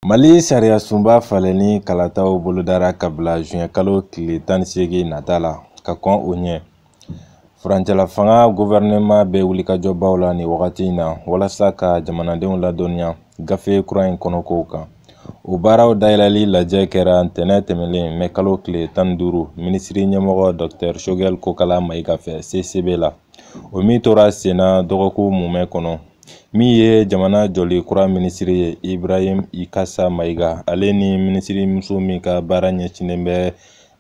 Mali sariya sunba faleni kalataw bolodara kabla juin kalo tile 18 nata la ka kɔn o ɲɛ. Furancɛla fanga gouvernement bɛ wulikajɔbaw la ni wagati in na walasa ka jamanadenw ladɔnniya gafe kura in kɔnɔkow kan. O baaraw dayɛlɛli lajɛ kɛra ntɛnɛ tɛmɛlen mɛ kalo tile 15 minisiri ɲɛmɔgɔ Dr Choguel Kokala Mayiga fɛ CCB la. O min tora senna dɔgɔkun mumɛ kɔnɔ. Min ye jamana jɔli kura minisiri ye Ibrahim Ikasa Mayiga ale ni minisiri muso min ka baara ɲɛsinnen bɛ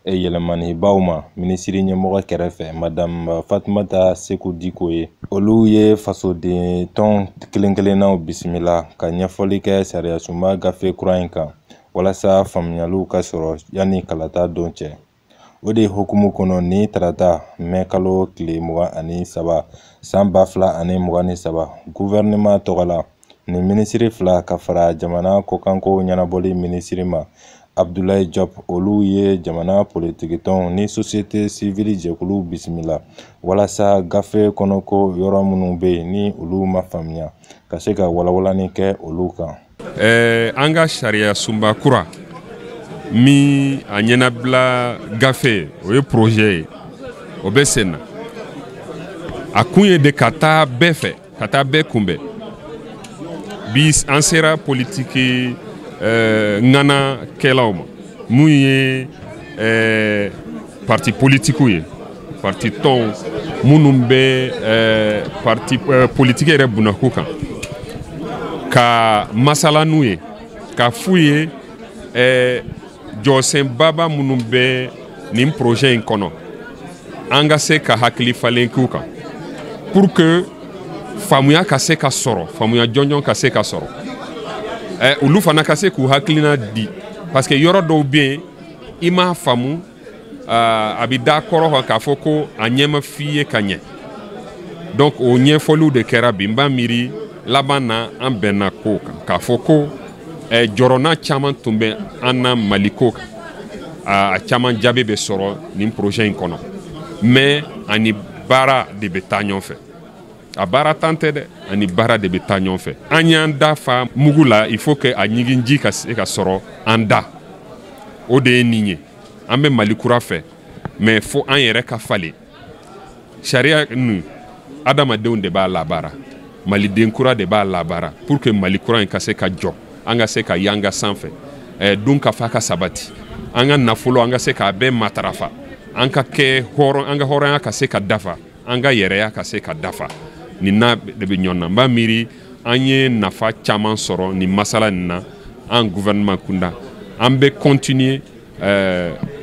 yɛlɛmanibaw ma minisiri ɲɛmɔgɔ kɛrɛfɛ Madame Fatumata Seku Diko ye. Olu ye fasoden tɔn kelen-kelennaw bisimila ka ɲɛfɔli kɛ sariya sunba gafe kura in kan walasa faamuyaliw ka sɔrɔ yanni kalata don cɛ. O de hukumu kɔnɔ ni tarata mɛ kalo tile 23 san 2023 gouvernement tɔgɔla ni minisiri fila ka fara jamana kokanko ɲɛnabɔli minisiri ma Abdoulaye Diop olu ye jamana politiki tɔnw ni société civile jɛkulu bisimila walasa gafe kɔnɔko yɔrɔ minnu bɛ yen ni olu ma faamuya ka se ka walawalani kɛ olu kan. An ka sariya sunba kura mi a ɲɛnabila gafe o ye projet ye o bɛ sen na a kun ye de ka taa bɛɛ fɛ ka taa bɛɛ kunbɛn bi an sera politiki ŋana kɛlaw ma mun ye parti politikiw ye parti tɔnw minnu bɛ parti politiki yɛrɛ bunako kan ka masala n'u ye ka f'u ye jɔsen baba minnu bɛ nin projet in kɔnɔ an ka se ka hakili falen k'u kan pour que faamuya ka se ka sɔrɔ faamuya jɔnjɔn ka se ka sɔrɔ olu fana ka se k'u hakilina di parce que yɔrɔ dɔw bɛ yen i m'a faamu a bɛ da kɔrɔ kan k'a fɔ ko a ɲɛ ma f'i ye ka ɲɛ donc o ɲɛfɔliw de kɛra bi n b'a miiri laban na an bɛnna ko kan k'a fɔ ko jɔrɔna caman tun bɛ an na Mali ko kan a caman jaabi bɛ sɔrɔ nin projet in kɔnɔ mais ani baara de bɛ taa ɲɔgɔn fɛ a baara tan tɛ dɛ ani baara de bɛ taa ɲɔgɔn fɛ an y'an da fa mugu la il faut que a ɲiginji ka se ka sɔrɔ an da o de ye nin ye an bɛ Mali kura fɛ mais fo an yɛrɛ ka falen sariya nu adamadenw de b'a labaara maliden kura de b'a labaara pour que Mali kura in ka se ka jɔ an ka se ka yanga sanfɛ dun ka fa ka sabati an ka nafolo an ka se ka bɛɛ matarafa an ka kɛ hɔrɔn an ka hɔrɔnya ka se ka dafa an ka yɛrɛya ka se ka dafa nin na de bɛ ɲɔgɔn na n b'a miiri an ye nafa caman sɔrɔ nin masala nin na an gouvernement kunda an bɛ continuer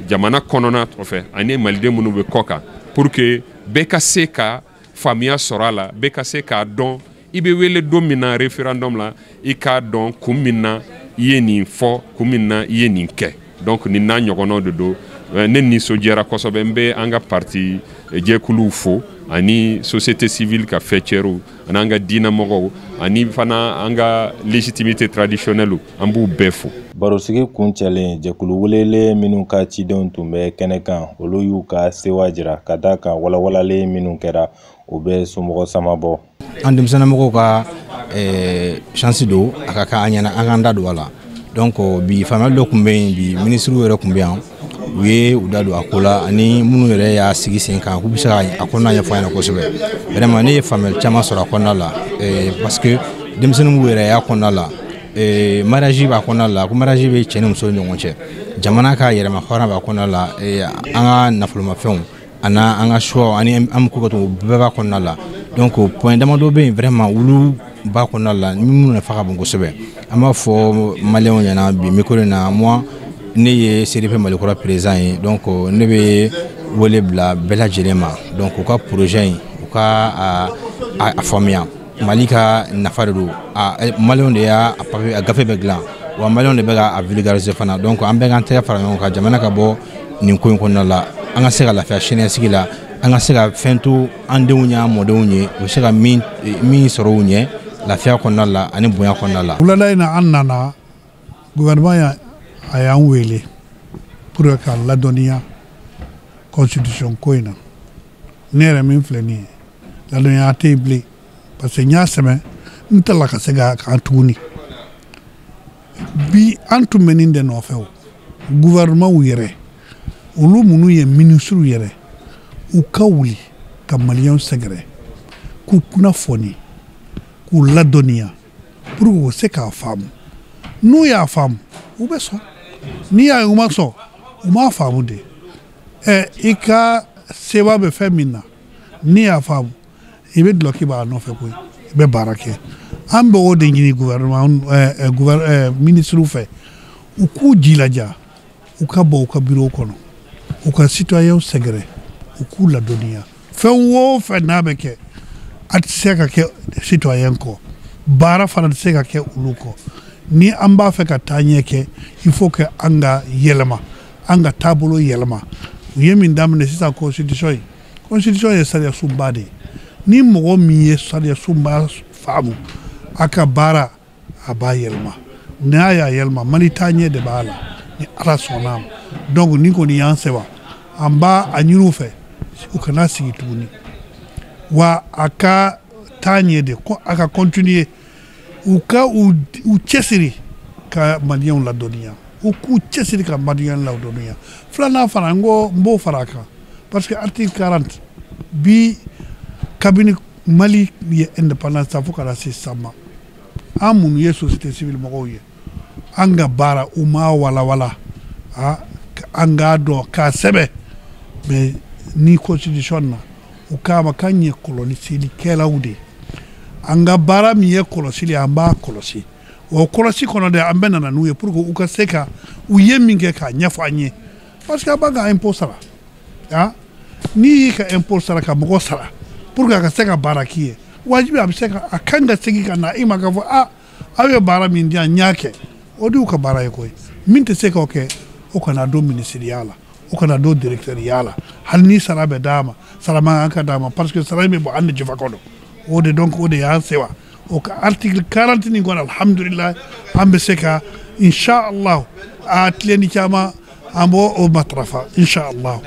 jamana kɔnɔna fɛ ani maliden minnu bɛ kɔ kan pour que bɛɛ ka se ka faamuya sɔrɔ a la bɛɛ ka se k'a dɔn i bɛ wele don min na référendum la i k'a dɔn kun min na i ye nin fɔ kun min na i ye nin kɛ donc nin n'a ɲɔgɔnnaw de don ne nisɔndiyara kosɛbɛ n bɛ an ka parti jɛkuluw fo ani société civile ka fɛcɛrɛw ani an ka diinɛmɔgɔw ani fana an ka légitimité traditionnelle an b'u bɛɛ fo. Barosigi kuncɛlen jɛkulu welelen minnu ka cidenw tun bɛ kɛnɛ kan olu y'u ka sewa jira ka da kan walawalalen minnu kɛra o bɛ somɔgɔ sama bɔ. An denmisɛnninmɔgɔw ka chance don a ka kan an ɲɛna an k'an da don a la donc bi faamuyali dɔ tun bɛ yen bi minisiriw yɛrɛ tun bɛ yan u ye u da don a ko la ani minnu yɛrɛ y'a sigi sen kan k'u bɛ se ka a kɔnɔna ɲɛfɔ an ɲɛna kosɛbɛ vraiment ne ye faamuyali caman sɔrɔ a kɔnɔna la parce que denmisɛnninw yɛrɛ y'a kɔnɔna la mariage b'a kɔnɔna la ko mariage bɛ cɛ ni muso ni ɲɔgɔn cɛ jamana ka yɛrɛma hɔrɔnya b'a kɔnɔna la an ka nafolomafɛnw ani an ka choix ani an ko ka to bɛɛ b'a kɔnɔna la donc point damadɔ bɛ yen vraiment olu b'a kɔnɔna la minnu nafa ka bon kosɛbɛ an b'a fɔ maliyɛnw ɲɛna bi micro in na moi ne ye CDP Mali kura président ye donc ne bɛ wele bila bɛɛ lajɛlen ma donc u ka projet in u ka a faamuya Mali ka nafa de don maliyɛnw de y'a papier a gafe bɛ dilan wa maliyɛnw de bɛ ka vulgariser fana donc an bɛɛ k'an tɛgɛ fara ɲɔgɔn kan jamana ka bɔ nin ko in kɔnɔna la an ka se ka lafiya siniɲɛsigi la an ka se ka fɛn to an denw ni an mɔdenw ye u bɛ se ka min sɔrɔ u ɲɛ lafiya kɔnɔna la ani bonya kɔnɔna la. Wulada in na an nana gouvernement a y'an wele pour que k'a ladɔnniya constitution ko in na ne yɛrɛ min filɛ nin ye ladɔnniya tɛ yen bilen parce que n y'a sɛbɛn n tɛ la ka se k'an tuguni bi an tun bɛ nin de nɔfɛ o gouvernement yɛrɛ olu minnu ye ministre yɛrɛ u ka wuli ka maliyɛnw sɛgɛrɛ k'u kunnafoni k'u ladɔnniya pour que u se k'a faamu n'u y'a faamu u bɛ sɔn n'i y'a ye u ma sɔn u m'a faamu de i ka seba bɛ fɛn min na n'i y'a faamu i bɛ dulɔki b'a nɔfɛ koyi i bɛ baara kɛ an bɛ o de ɲini gouvernement ministre fɛ u k'u jilaja u ka bɔ u ka bureau kɔnɔ u ka citoyen sɛgɛrɛ u k'u ladɔnniya fɛn o fɛn n'a bɛ kɛ a tɛ se ka kɛ citoyen kɔ baara fana tɛ se ka kɛ olu kɔ ni an b'a fɛ ka taa ɲɛ kɛ il faut que an ka yɛlɛma an ka taabolo yɛlɛma u ye min daminɛ sisan constitution ye sariyasunba de ye ni mɔgɔ min ye sariyasunba faamu a ka baara a b'a yɛlɛma n'a y'a yɛlɛma mali taa ɲɛ de b'a la ni ala sɔnn'a ma donc ni kɔni y'an sɛba an b'a a ɲini u fɛ u kana sigi tuguni wa a ka taa ɲɛ de a ka continuer u ka u cɛsiri ka maliyɛnw ladɔnniya u k'u cɛsiri ka maliyɛnw ladɔnniya filanan fana n b'o fara a kan parce que article 40 bi kabini mali ye indépendance fo ka na se sisan ma an minnu ye société civile mɔgɔw ye an ka baara u m'a walawala an k'a dɔn k'a sɛbɛ mais ni constitution na u k'a ma k'an ye kɔlɔsilikɛlaw de an ka baara min ye kɔlɔsili an b'a kɔlɔsi o kɔlɔsi kɔnɔ de an bɛ nana n'u ye pour que u ka se ka u ye min kɛ k'a ɲɛfɔ an ye parce que a b'a ka impôt sara n'i y'i ka impôt sara ka mɔgɔ sara pour que a ka se ka baara k'i ye wajibi a bɛ se ka a kan ka segin ka na i ma k'a fɔ aw ye baara min di yan n y'a kɛ o de y'u ka baara ye koyi min tɛ se k'o kɛ o kana don ministériya la o kana don directeuriya la hali ni sara bɛ d'a ma sara man kan ka d'a ma parce que sara in bɛ bɔ an de jufa kɔnɔ o de donc o de y'an sewa o ka article 40 nin kɔnɔ alhamdulillah an bɛ se ka inshallah a tilenni caman an b'o matarafa inshallah